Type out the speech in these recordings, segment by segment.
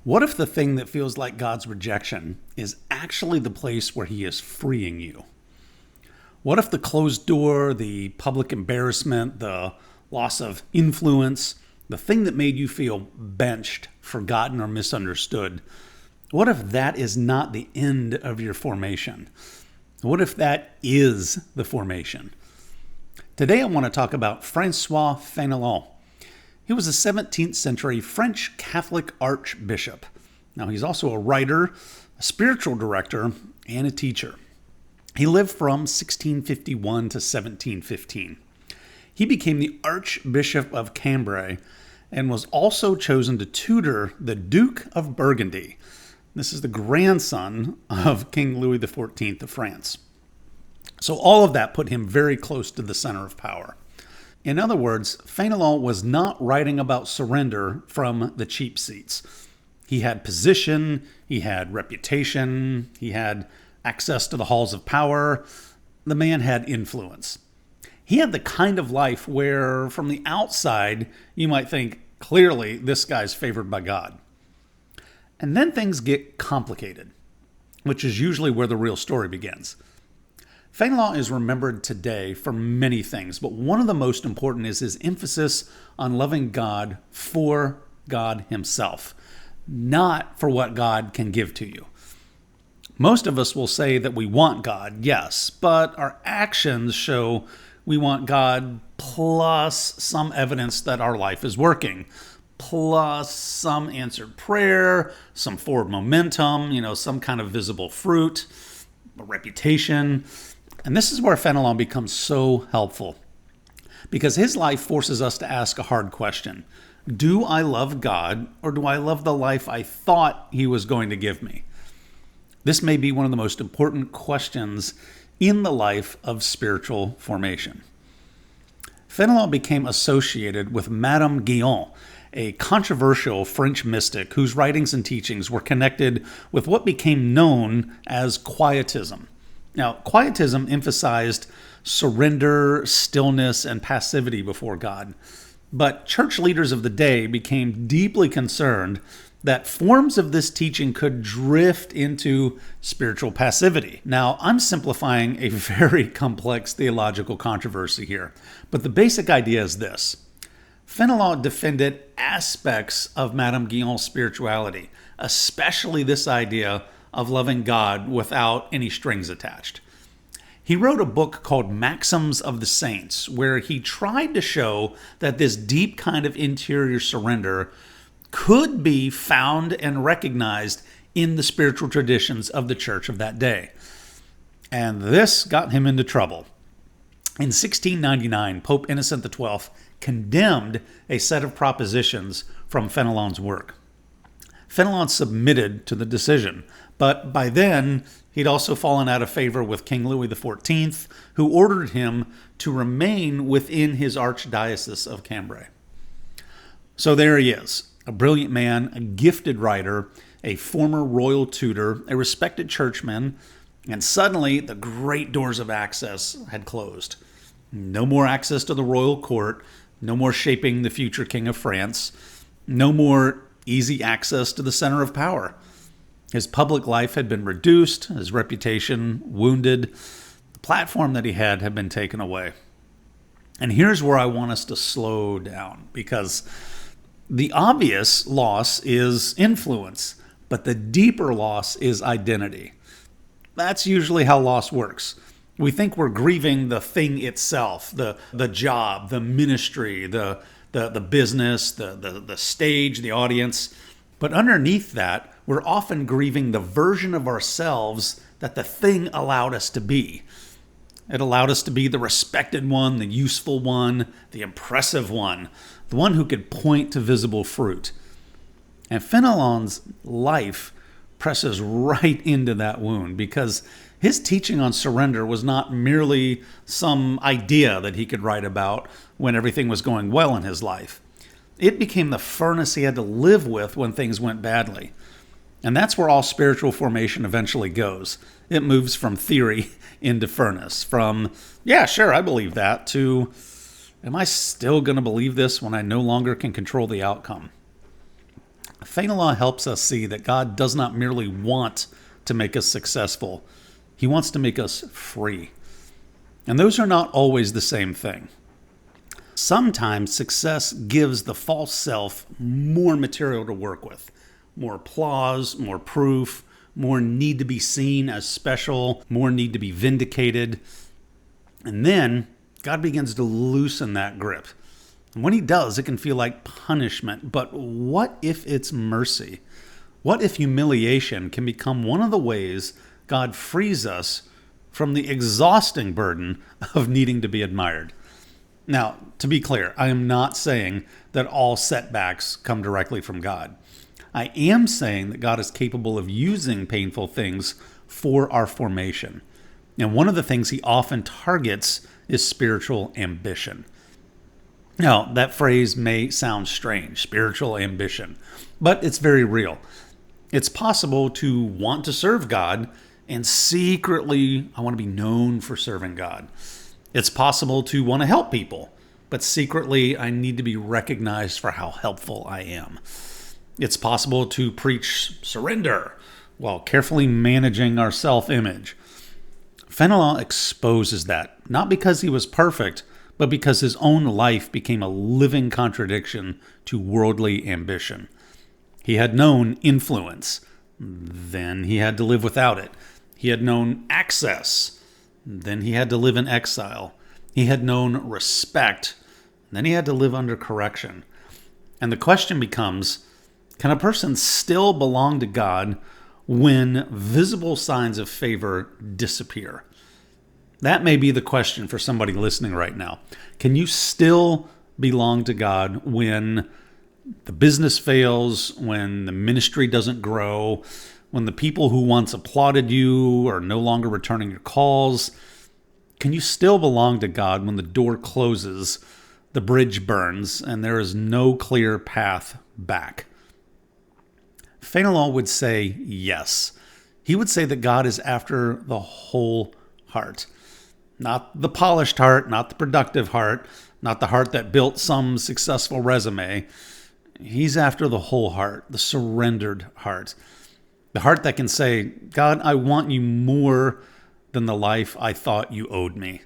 What if the thing that feels like God's rejection is actually the place where he is freeing you? What if the closed door, the public embarrassment, the loss of influence, the thing that made you feel benched, forgotten, or misunderstood, what if that is not the end of your formation? What if that is the formation? Today I want to talk about François Fénelon. He was a 17th century French Catholic archbishop. Now, he's also a writer, a spiritual director, and a teacher. He lived from 1651 to 1715. He became the Archbishop of Cambrai and was also chosen to tutor the Duke of Burgundy. This is the grandson of King Louis XIV of France. So all of that put him very close to the center of power. In other words, Fénelon was not writing about surrender from the cheap seats. He had position, he had reputation, he had access to the halls of power. The man had influence. He had the kind of life where, from the outside, you might think, clearly, this guy's favored by God. And then things get complicated, which is usually where the real story begins. Fénelon is remembered today for many things, but one of the most important is his emphasis on loving God for God himself, not for what God can give to you. Most of us will say that we want God, yes, but our actions show we want God plus some evidence that our life is working, plus some answered prayer, some forward momentum, some kind of visible fruit, a reputation. And this is where Fénelon becomes so helpful, because his life forces us to ask a hard question. Do I love God, or do I love the life I thought he was going to give me? This may be one of the most important questions in the life of spiritual formation. Fénelon became associated with Madame Guyon, a controversial French mystic whose writings and teachings were connected with what became known as Quietism. Now, Quietism emphasized surrender, stillness, and passivity before God. But church leaders of the day became deeply concerned that forms of this teaching could drift into spiritual passivity. Now, I'm simplifying a very complex theological controversy here, but the basic idea is this. Fénelon defended aspects of Madame Guyon's spirituality, especially this idea of loving God without any strings attached. He wrote a book called Maxims of the Saints, where he tried to show that this deep kind of interior surrender could be found and recognized in the spiritual traditions of the church of that day. And this got him into trouble. In 1699, Pope Innocent XII condemned a set of propositions from Fénelon's work. Fénelon submitted to the decision, but by then, he'd also fallen out of favor with King Louis XIV, who ordered him to remain within his archdiocese of Cambrai. So there he is, a brilliant man, a gifted writer, a former royal tutor, a respected churchman, and suddenly the great doors of access had closed. No more access to the royal court, no more shaping the future king of France, no more easy access to the center of power. His public life had been reduced, his reputation wounded, the platform that he had been taken away. And here's where I want us to slow down, because the obvious loss is influence, but the deeper loss is identity. That's usually how loss works. We think we're grieving the thing itself, the job, the ministry, the business, the stage, the audience. But underneath that, we're often grieving the version of ourselves that the thing allowed us to be. It allowed us to be the respected one, the useful one, the impressive one, the one who could point to visible fruit. And Fénelon's life presses right into that wound, because his teaching on surrender was not merely some idea that he could write about when everything was going well in his life. It became the furnace he had to live with when things went badly. And that's where all spiritual formation eventually goes. It moves from theory into furnace, from, yeah, sure, I believe that, to, am I still going to believe this when I no longer can control the outcome? Fénelon helps us see that God does not merely want to make us successful. He wants to make us free. And those are not always the same thing. Sometimes success gives the false self more material to work with, more applause, more proof, more need to be seen as special, more need to be vindicated. And then God begins to loosen that grip. And when he does, it can feel like punishment. But what if it's mercy? What if humiliation can become one of the ways God frees us from the exhausting burden of needing to be admired? Now, to be clear, I am not saying that all setbacks come directly from God. I am saying that God is capable of using painful things for our formation. And one of the things he often targets is spiritual ambition. Now, that phrase may sound strange, spiritual ambition, but it's very real. It's possible to want to serve God and secretly, I want to be known for serving God. It's possible to want to help people, but secretly, I need to be recognized for how helpful I am. It's possible to preach surrender while carefully managing our self-image. Fénelon exposes that, not because he was perfect, but because his own life became a living contradiction to worldly ambition. He had known influence, then he had to live without it. He had known access, then he had to live in exile. He had known respect, then he had to live under correction. And the question becomes, can a person still belong to God when visible signs of favor disappear? That may be the question for somebody listening right now. Can you still belong to God when the business fails, when the ministry doesn't grow, when the people who once applauded you are no longer returning your calls? Can you still belong to God when the door closes, the bridge burns, and there is no clear path back? Fénelon would say yes. He would say that God is after the whole heart. Not the polished heart, not the productive heart, not the heart that built some successful resume. He's after the whole heart, the surrendered heart. The heart that can say, God, I want you more than the life I thought you owed me.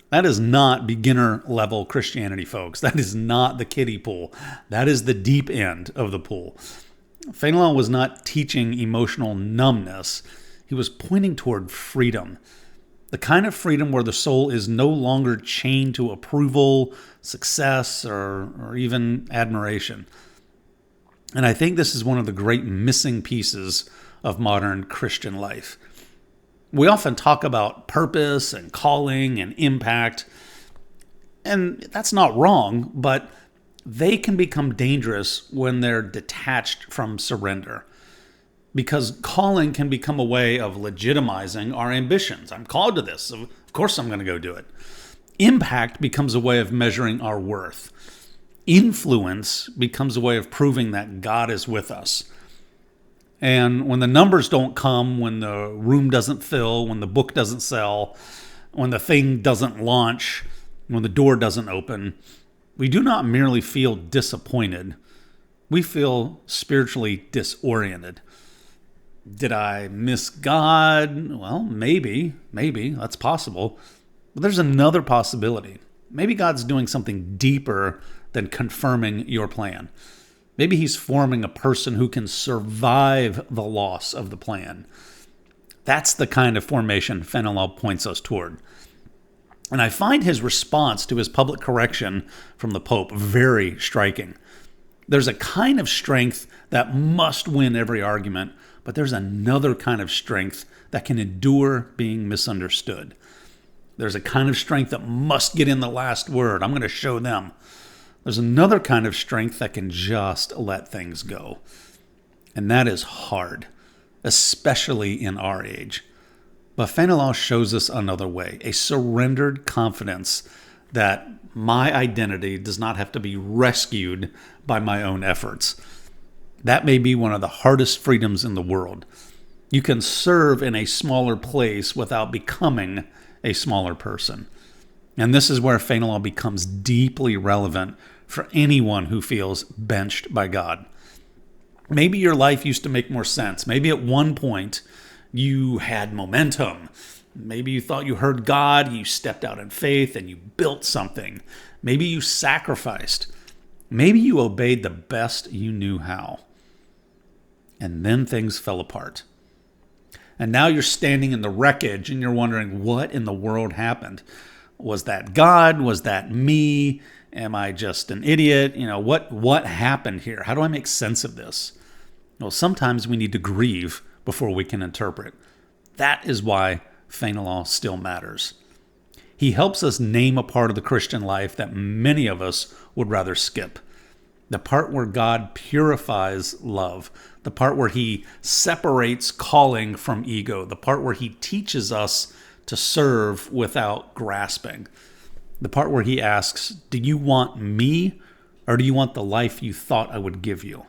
That is not beginner level Christianity, folks. That is not the kiddie pool. That is the deep end of the pool. Fénelon was not teaching emotional numbness. He was pointing toward freedom. The kind of freedom where the soul is no longer chained to approval, success, or even admiration. And I think this is one of the great missing pieces of modern Christian life. We often talk about purpose and calling and impact, and that's not wrong, but they can become dangerous when they're detached from surrender. Because calling can become a way of legitimizing our ambitions. I'm called to this, so of course I'm going to go do it. Impact becomes a way of measuring our worth. Influence becomes a way of proving that God is with us. And when the numbers don't come, when the room doesn't fill, when the book doesn't sell, when the thing doesn't launch, when the door doesn't open, we do not merely feel disappointed. We feel spiritually disoriented. Did I miss God? Well, maybe. That's possible. But there's another possibility. Maybe God's doing something deeper than confirming your plan. Maybe he's forming a person who can survive the loss of the plan. That's the kind of formation Fénelon points us toward. And I find his response to his public correction from the Pope very striking. There's a kind of strength that must win every argument, but there's another kind of strength that can endure being misunderstood. There's a kind of strength that must get in the last word. I'm going to show them. There's another kind of strength that can just let things go. And that is hard, especially in our age. But Fénelon shows us another way, a surrendered confidence that my identity does not have to be rescued by my own efforts. That may be one of the hardest freedoms in the world. You can serve in a smaller place without becoming a smaller person. And this is where Fénelon becomes deeply relevant for anyone who feels benched by God. Maybe your life used to make more sense. Maybe at one point you had momentum. Maybe you thought you heard God, you stepped out in faith, and you built something. Maybe you sacrificed. Maybe you obeyed the best you knew how. And then things fell apart. And now you're standing in the wreckage and you're wondering, what in the world happened? Was that God? Was that me? Am I just an idiot? What happened here? How do I make sense of this? Well, sometimes we need to grieve before we can interpret. That is why Fénelon still matters. He helps us name a part of the Christian life that many of us would rather skip. The part where God purifies love. The part where he separates calling from ego. The part where he teaches us to serve without grasping. The part where he asks, do you want me or do you want the life you thought I would give you?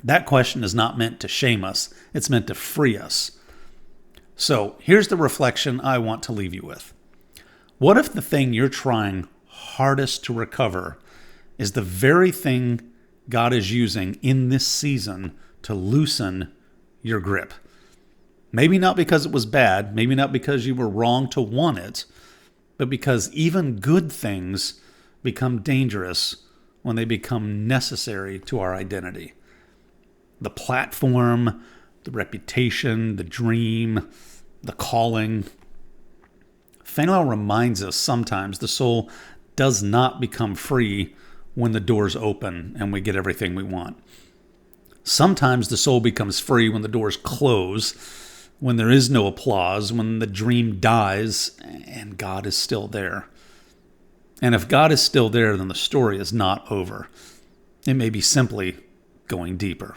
That question is not meant to shame us. It's meant to free us. So here's the reflection I want to leave you with. What if the thing you're trying hardest to recover is the very thing God is using in this season to loosen your grip? Maybe not because it was bad, maybe not because you were wrong to want it, but because even good things become dangerous when they become necessary to our identity. The platform, the reputation, the dream, the calling. Fénelon reminds us sometimes the soul does not become free when the doors open and we get everything we want. Sometimes the soul becomes free when the doors close, when there is no applause, when the dream dies and God is still there. And if God is still there, then the story is not over. It may be simply going deeper.